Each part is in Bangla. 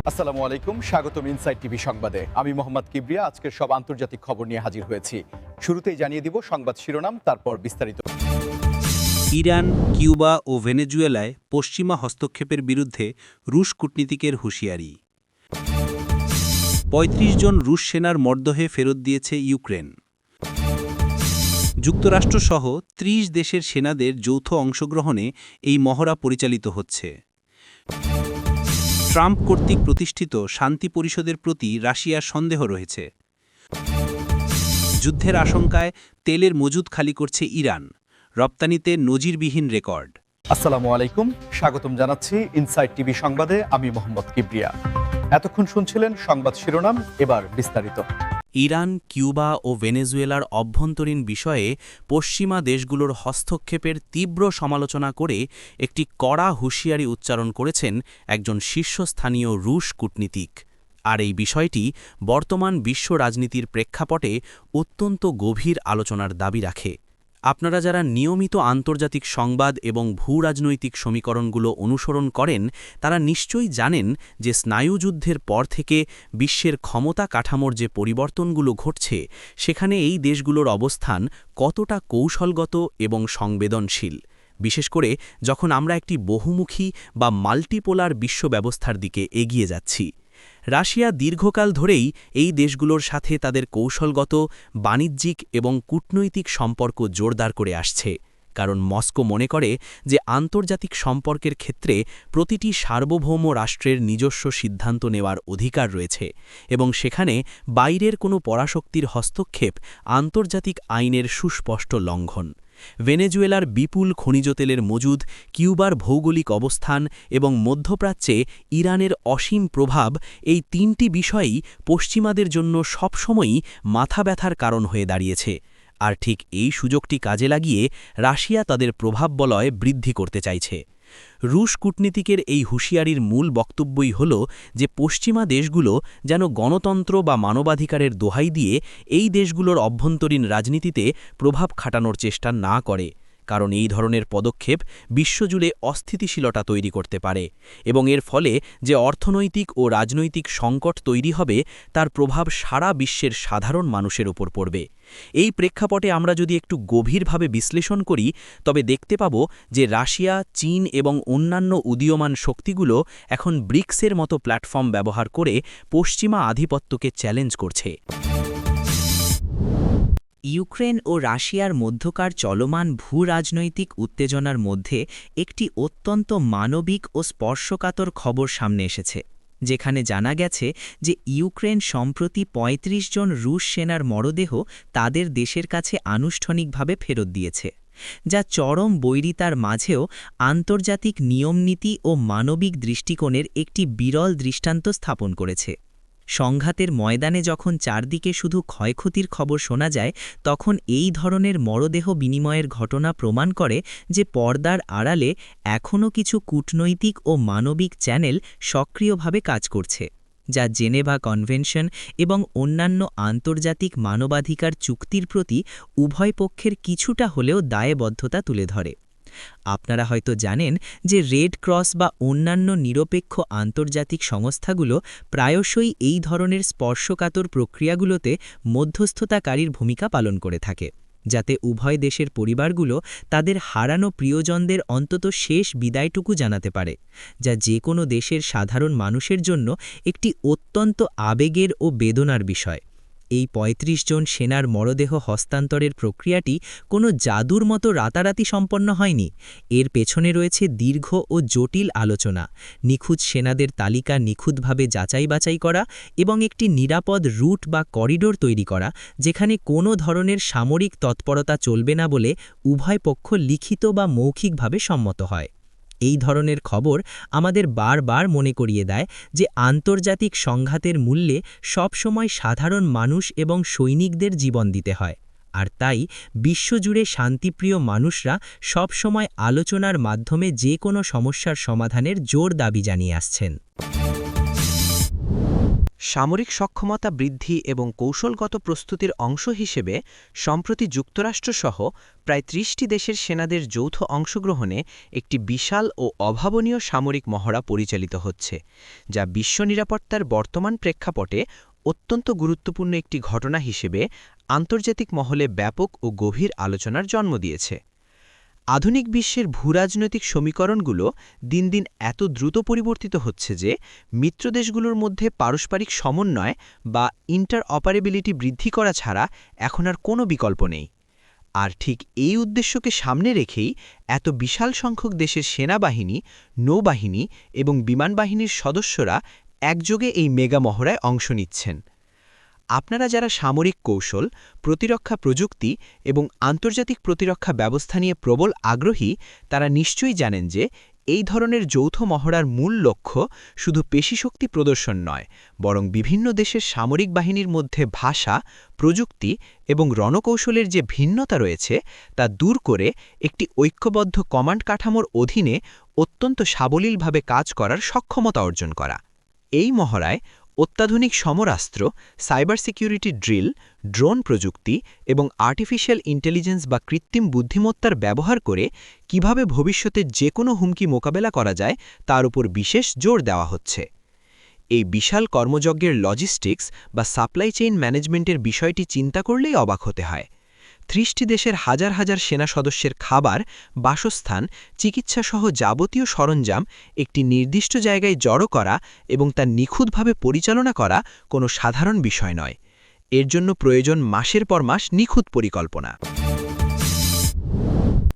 আসসালামু আলাইকুম, স্বাগতম ইনসাইড টিভি সংবাদে। আমি মোহাম্মদ কিবরিয়া আজকের সব আন্তর্জাতিক খবর নিয়ে হাজির হয়েছি। শুরুতেই জানিয়ে দিব সংবাদ শিরোনাম, তারপর বিস্তারিত। ইরান, কিউবা ও ভেনেজুয়েলায় পশ্চিমা হস্তক্ষেপের বিরুদ্ধে রুশ কূটনীতিকের হুঁশিয়ারি। ৩৫ জন রুশ সেনার মরদেহে ফেরত দিয়েছে ইউক্রেন। যুক্তরাষ্ট্রসহ ৩০ দেশের সেনাদের যৌথ অংশগ্রহণে এই মহড়া পরিচালিত হচ্ছে। ট্রাম্প কর্তৃক প্রতিষ্ঠিত শান্তি পরিষদের প্রতি রাশিয়ার সন্দেহ রয়েছে। যুদ্ধের আশঙ্কায় তেলের মজুদ খালি করছে ইরান, রপ্তানিতে নজিরবিহীন রেকর্ড। আসসালামু আলাইকুম, স্বাগতম জানাচ্ছি ইনসাইড টিভি সংবাদে। আমি মোহাম্মদ কিবরিয়া। এতক্ষণ শুনছিলেন সংবাদ শিরোনাম, এবার বিস্তারিত। ইরান, কিউবা ও ভেনেজুয়েলার অভ্যন্তরীণ বিষয়ে পশ্চিমা দেশগুলোর হস্তক্ষেপের তীব্র সমালোচনা করে একটি কড়া হুঁশিয়ারি উচ্চারণ করেছেন একজন শীর্ষস্থানীয় রুশ কূটনীতিক। আর এই বিষয়টি বর্তমান বিশ্ব রাজনীতির প্রেক্ষাপটে অত্যন্ত গভীর আলোচনার দাবি রাখে। আপনারা যারা নিয়মিত আন্তর্জাতিক সংবাদ এবং ভূরাজনৈতিক সমীকরণগুলো অনুসরণ করেন, তারা নিশ্চয়ই জানেন যে স্নায়ুযুদ্ধের পর থেকে বিশ্বের ক্ষমতা কাঠামোর যে পরিবর্তনগুলো ঘটছে, সেখানে এই দেশগুলোর অবস্থান কতটা কৌশলগত এবং সংবেদনশীল, বিশেষ করে যখন আমরা একটি বহুমুখী বা মাল্টিপোলার বিশ্ব ব্যবস্থার দিকে এগিয়ে যাচ্ছি। রাশিয়া দীর্ঘকাল ধরেই এই দেশগুলোর সাথে তাদের কৌশলগত, বাণিজ্যিক এবং কূটনৈতিক সম্পর্ক জোরদার করে আসছে, কারণ মস্কো মনে করে যে আন্তর্জাতিক সম্পর্কের ক্ষেত্রে প্রতিটি সার্বভৌম রাষ্ট্রের নিজস্ব সিদ্ধান্ত নেওয়ার অধিকার রয়েছে এবং সেখানে বাইরের কোনো পরাশক্তির হস্তক্ষেপ আন্তর্জাতিক আইনের সুস্পষ্ট লঙ্ঘন। ভেনেজুয়েলার বিপুল খনিজ তেলের মজুদ, কিউবার ভৌগোলিক অবস্থান এবং মধ্যপ্রাচ্যে ইরানের অসীম প্রভাব, এই তিনটি বিষয়ই পশ্চিমাদের জন্য সবসময়ই মাথা ব্যথার কারণ হয়ে দাঁড়িয়েছে। আর ঠিক এই সুযোগটি কাজে লাগিয়ে রাশিয়া তাদের প্রভাব বলয় বৃদ্ধি করতে চাইছে। রুশ কূটনীতিকের এই হুঁশিয়ারির মূল বক্তব্যই হল যে পশ্চিমা দেশগুলো যেন গণতন্ত্র বা মানবাধিকারের দোহাই দিয়ে এই দেশগুলোর অভ্যন্তরীণ রাজনীতিতে প্রভাব খাটানোর চেষ্টা না করে, কারণ এই ধরনের পদক্ষেপ বিশ্বজুড়ে অস্থিতিশীলতা তৈরি করতে পারে এবং এর ফলে যে অর্থনৈতিক ও রাজনৈতিক সংকট তৈরি হবে, তার প্রভাব সারা বিশ্বের সাধারণ মানুষের উপর পড়বে। এই প্রেক্ষাপটে আমরা যদি একটু গভীরভাবে বিশ্লেষণ করি, তবে দেখতে পাব যে রাশিয়া, চীন এবং অন্যান্য উদীয়মান শক্তিগুলো এখন ব্রিক্সের মতো প্ল্যাটফর্ম ব্যবহার করে পশ্চিমা আধিপত্যকে চ্যালেঞ্জ করছে। ইউক্রেন ও রাশিয়ার মধ্যকার চলমান ভূরাজনৈতিক উত্তেজনার মধ্যে একটি অত্যন্ত মানবিক ও স্পর্শকাতর খবর সামনে এসেছে, যেখানে জানা গেছে যে ইউক্রেন সম্প্রতি ৩৫ জন রুশ সেনার মরদেহ তাদের দেশের কাছে আনুষ্ঠানিকভাবে ফেরত দিয়েছে, যা চরম বৈরিতার মাঝেও আন্তর্জাতিক নিয়মনীতি ও মানবিক দৃষ্টিকোণের একটি বিরল দৃষ্টান্ত স্থাপন করেছে। সংঘাতের ময়দানে যখন চারদিকে শুধু ক্ষয়ক্ষতির খবর শোনা যায়, তখন এই ধরনের মরদেহ বিনিময়ের ঘটনা প্রমাণ করে যে পর্দার আড়ালে এখনও কিছু কূটনৈতিক ও মানবিক চ্যানেল সক্রিয়ভাবে কাজ করছে, যা জেনেভা কনভেনশন এবং অন্যান্য আন্তর্জাতিক মানবাধিকার চুক্তির প্রতি উভয় পক্ষের কিছুটা হলেও দায়বদ্ধতা তুলে ধরে। আপনারা হয়তো জানেন যে রেড ক্রস বা অন্যান্য নিরপেক্ষ আন্তর্জাতিক সংস্থাগুলো প্রায়শই এই ধরনের স্পর্শকাতর প্রক্রিয়াগুলোতে মধ্যস্থতাকারীর ভূমিকা পালন করে থাকে, যাতে উভয় দেশের পরিবারগুলো তাদের হারানো প্রিয়জনদের অন্তত শেষ বিদায়টুকু জানাতে পারে, যা যে কোনো দেশের সাধারণ মানুষের জন্য একটি অত্যন্ত আবেগের ও বেদনার বিষয়। এই ৩৫ জন সেনার মরদেহ হস্তান্তরের প্রক্রিয়াটি কোনো জাদুর মতো রাতারাতি সম্পন্ন হয়নি। এর পেছনে রয়েছে দীর্ঘ ও জটিল আলোচনা, নিখুঁত সেনাদের তালিকা নিখুঁতভাবে যাচাই বাছাই করা এবং একটি নিরাপদ রুট বা করিডোর তৈরি করা, যেখানে কোনো ধরনের সামরিক তৎপরতা চলবে না বলে উভয় পক্ষ লিখিত বা মৌখিকভাবে সম্মত হয়। এই ধরনের খবর আমাদের বারবার মনে করিয়ে দেয় যে আন্তর্জাতিক সংঘাতের মূল্যে সবসময় সাধারণ মানুষ এবং সৈনিকদের জীবন দিতে হয়, আর তাই বিশ্বজুড়ে শান্তিপ্রিয় মানুষরা সবসময় আলোচনার মাধ্যমে যে কোনো সমস্যার সমাধানের জোর দাবি জানিয়ে আসছেন। সামরিক সক্ষমতা বৃদ্ধি এবং কৌশলগত প্রস্তুতির অংশ হিসেবে সম্প্রতি যুক্তরাষ্ট্রসহ প্রায় ৩০টি দেশের সেনাদের যৌথ অংশগ্রহণে একটি বিশাল ও অভাবনীয় সামরিক মহড়া পরিচালিত হচ্ছে, যা বিশ্ব নিরাপত্তার বর্তমান প্রেক্ষাপটে অত্যন্ত গুরুত্বপূর্ণ একটি ঘটনা হিসেবে আন্তর্জাতিক মহলে ব্যাপক ও গভীর আলোচনার জন্ম দিয়েছে। আধুনিক বিশ্বের ভূরাজনৈতিক সমীকরণগুলো দিন দিন এত দ্রুত পরিবর্তিত হচ্ছে যে মিত্রদেশগুলোর মধ্যে পারস্পরিক সমন্বয় বা ইন্টারঅপারেবিলিটি বৃদ্ধি করা ছাড়া এখন আর কোনো বিকল্প নেই। আর ঠিক এই উদ্দেশ্যকে সামনে রেখেই এত বিশাল সংখ্যক দেশের সেনাবাহিনী, নৌবাহিনী এবং বিমানবাহিনীর সদস্যরা একযোগে এই মেগা মহড়ায় অংশ নিচ্ছেন। আপনারা যারা সামরিক কৌশল, প্রতিরক্ষা প্রযুক্তি এবং আন্তর্জাতিক প্রতিরক্ষা ব্যবস্থা নিয়ে প্রবল আগ্রহী, তারা নিশ্চয়ই জানেন যে এই ধরনের যৌথ মহড়ার মূল লক্ষ্য শুধু পেশিশক্তি প্রদর্শন নয়, বরং বিভিন্ন দেশের সামরিক বাহিনীর মধ্যে ভাষা, প্রযুক্তি এবং রণকৌশলের যে ভিন্নতা রয়েছে তা দূর করে একটি ঐক্যবদ্ধ কমান্ড কাঠামোর অধীনে অত্যন্ত সাবলীলভাবে কাজ করার সক্ষমতা অর্জন করা। এই মহড়ায় অত্যাধুনিক সমরাস্ত্র, সাইবার সিকিউরিটি ড্রিল, ড্রোন প্রযুক্তি এবং আর্টিফিশিয়াল ইন্টেলিজেন্স বা কৃত্রিম বুদ্ধিমত্তার ব্যবহার করে কিভাবে ভবিষ্যতে যে কোনো হুমকি মোকাবেলা করা যায় তার উপর বিশেষ জোর দেওয়া হচ্ছে। এই বিশাল কর্মযজ্ঞের লজিস্টিক্স বা সাপ্লাই চেইন ম্যানেজমেন্টের বিষয়টি চিন্তা করলেই অবাক হতে হয়। ৩০টি দেশের হাজার হাজার সেনা সদস্যের খাবার, বাসস্থান, চিকিৎসাসহ যাবতীয় সরঞ্জাম একটি নির্দিষ্ট জায়গায় জড়ো করা এবং তা নিখুঁতভাবে পরিচালনা করা কোনো সাধারণ বিষয় নয়। এর জন্য প্রয়োজন মাসের পর মাস নিখুঁত পরিকল্পনা।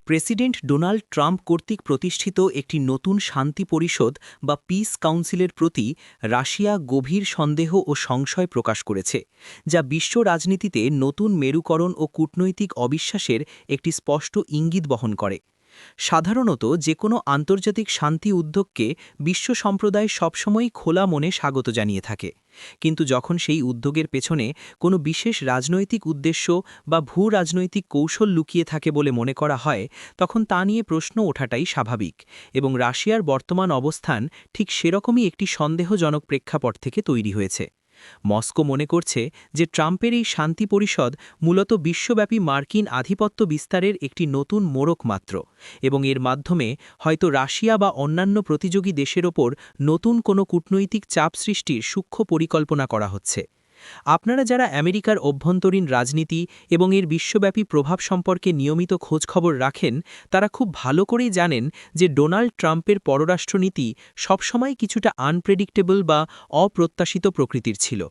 প্রেসিডেন্ট ডোনাল্ড ট্রাম্প কর্তৃক প্রতিষ্ঠিত একটি নতুন শান্তি পরিষদ বা পিস কাউন্সিলের প্রতি রাশিয়া গভীর সন্দেহ ও সংশয় প্রকাশ করেছে, যা বিশ্ব রাজনীতিতে নতুন মেরুকরণ ও কূটনৈতিক অবিশ্বাসের একটি স্পষ্ট ইঙ্গিত বহন করে। সাধারণত যে কোনো আন্তর্জাতিক শান্তি উদ্যোগকে বিশ্ব সম্প্রদায় সবসময়ই খোলা মনে স্বাগত জানিয়ে থাকে, কিন্তু যখন সেই উদ্যোগের পেছনে কোনো বিশেষ রাজনৈতিক উদ্দেশ্য বা ভূ-রাজনৈতিক কৌশল লুকিয়ে থাকে বলে মনে করা হয়, তখন তা নিয়ে প্রশ্ন ওঠাটাই স্বাভাবিক, এবং রাশিয়ার বর্তমান অবস্থান ঠিক সেরকমই একটি সন্দেহজনক প্রেক্ষাপট থেকে তৈরি হয়েছে। মস্কো মনে করছে যে ট্রাম্পের এই শান্তি পরিষদ মূলত বিশ্বব্যাপী মার্কিন আধিপত্য বিস্তারের একটি নতুন মোড়ক মাত্র, এবং এর মাধ্যমে হয়তো রাশিয়া বা অন্যান্য প্রতিযোগী দেশের ওপর নতুন কোনো কূটনৈতিক চাপ সৃষ্টির সূক্ষ্ম পরিকল্পনা করা হচ্ছে। আপনারা যারা আমেরিকার অভ্যন্তরীণ রাজনীতি এবং এর বিশ্বব্যাপী প্রভাব সম্পর্কে নিয়মিত খোঁজখবর রাখেন, তারা খুব ভালো করেই জানেন যে ডোনাল্ড ট্রাম্পের পররাষ্ট্রনীতি সবসময় কিছুটা আনপ্রেডিক্টেবল বা অপ্রত্যাশিত প্রকৃতির ছিল।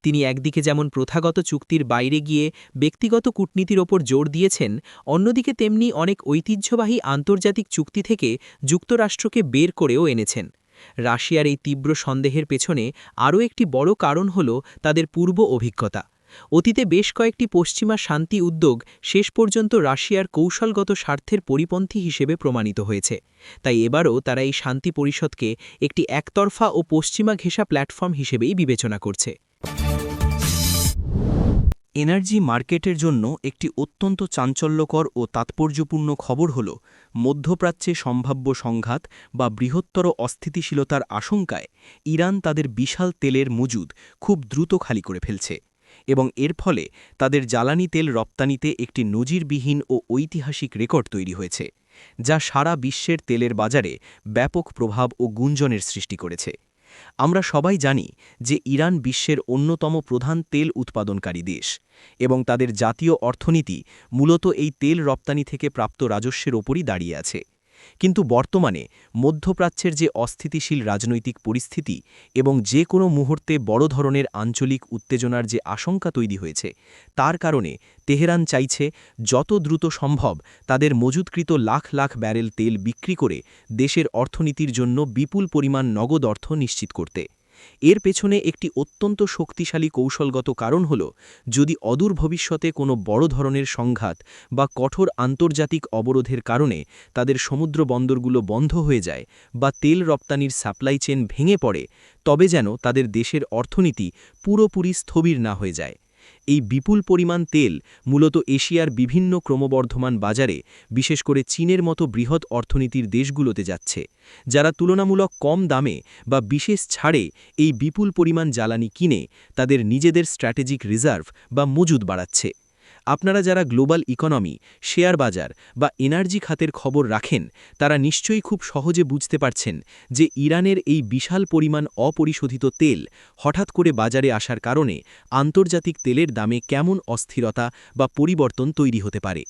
তিনি একদিকে যেমন প্রথাগত চুক্তির বাইরে গিয়ে ব্যক্তিগত কূটনীতির ওপর জোর দিয়েছেন, অন্যদিকে তেমনি অনেক ঐতিহ্যবাহী আন্তর্জাতিক চুক্তি থেকে যুক্তরাষ্ট্রকে বের করেও এনেছেন। রাশিয়ার এই তীব্র সন্দেহের পেছনে আরও একটি বড় কারণ হল তাদের পূর্ব অভিজ্ঞতা। অতীতে বেশ কয়েকটি পশ্চিমা শান্তি উদ্যোগ শেষ পর্যন্ত রাশিয়ার কৌশলগত স্বার্থের পরিপন্থী হিসেবে প্রমাণিত হয়েছে। তাই এবারও তারা এই শান্তি পরিষদকে একটি একতরফা ও পশ্চিমা ঘেঁষা প্ল্যাটফর্ম হিসেবেই বিবেচনা করছে। এনার্জি মার্কেটের জন্য একটি অত্যন্ত চাঞ্চল্যকর ও তাৎপর্যপূর্ণ খবর হল মধ্যপ্রাচ্যে সম্ভাব্য সংঘাত বা বৃহত্তর অস্থিতিশীলতার আশঙ্কায় ইরান তাদের বিশাল তেলের মজুদ খুব দ্রুত খালি করে ফেলছে, এবং এর ফলে তাদের জ্বালানি তেল রপ্তানিতে একটি নজিরবিহীন ও ঐতিহাসিক রেকর্ড তৈরি হয়েছে, যা সারা বিশ্বের তেলের বাজারে ব্যাপক প্রভাব ও গুঞ্জনের সৃষ্টি করেছে। আমরা সবাই জানি যে ইরান বিশ্বের অন্যতম প্রধান তেল উৎপাদনকারী দেশ, এবং তাদের জাতীয় অর্থনীতি মূলত এই তেল রপ্তানি থেকে প্রাপ্ত রাজস্বের ওপরই দাঁড়িয়ে আছে। কিন্তু বর্তমানে মধ্যপ্রাচ্যের যে অস্থিতিশীল রাজনৈতিক পরিস্থিতি এবং যে কোনো মুহূর্তে বড় ধরনের আঞ্চলিক উত্তেজনার যে আশঙ্কা তৈরি হয়েছে, তার কারণে তেহরান চাইছে যত দ্রুত সম্ভব তাদের মজুতকৃত লাখ লাখ ব্যারেল তেল বিক্রি করে দেশের অর্থনীতির জন্য বিপুল পরিমাণ নগদ অর্থ নিশ্চিত করতে। এর পেছনে একটি অত্যন্ত শক্তিশালী কৌশলগত কারণ হল, যদি অদূর ভবিষ্যতে কোনো বড় ধরনের সংঘাত বা কঠোর আন্তর্জাতিক অবরোধের কারণে তাদের সমুদ্র বন্দরগুলো বন্ধ হয়ে যায় বা তেল রপ্তানির সাপ্লাই চেইন ভেঙে পড়ে, তবে যেন তাদের দেশের অর্থনীতি পুরোপুরি স্থবির না হয়ে যায়। এই বিপুল পরিমাণ তেল মূলত এশিয়ার বিভিন্ন ক্রমবর্ধমান বাজারে বিশেষ করে চীনের মতো বৃহৎ অর্থনীতির দেশগুলোতে যাচ্ছে, যারা তুলনামূলক কম দামে বা বিশেষ ছাড়ে এই বিপুল পরিমাণ জ্বালানি কিনে তাদের নিজেদের স্ট্র্যাটেজিক রিজার্ভ বা মজুদ বাড়াচ্ছে। আপনারা যারা গ্লোবাল ইকোনমি, শেয়ার বাজার বা এনার্জি খাতের খবর রাখেন তারা নিশ্চয়ই খুব সহজে বুঝতে পারছেন যে ইরানের এই বিশাল পরিমাণ অপরিশোধিত তেল হঠাৎ করে বাজারে আসার কারণে আন্তর্জাতিক তেলের দামে কেমন অস্থিরতা বা পরিবর্তন তৈরি হতে পারে।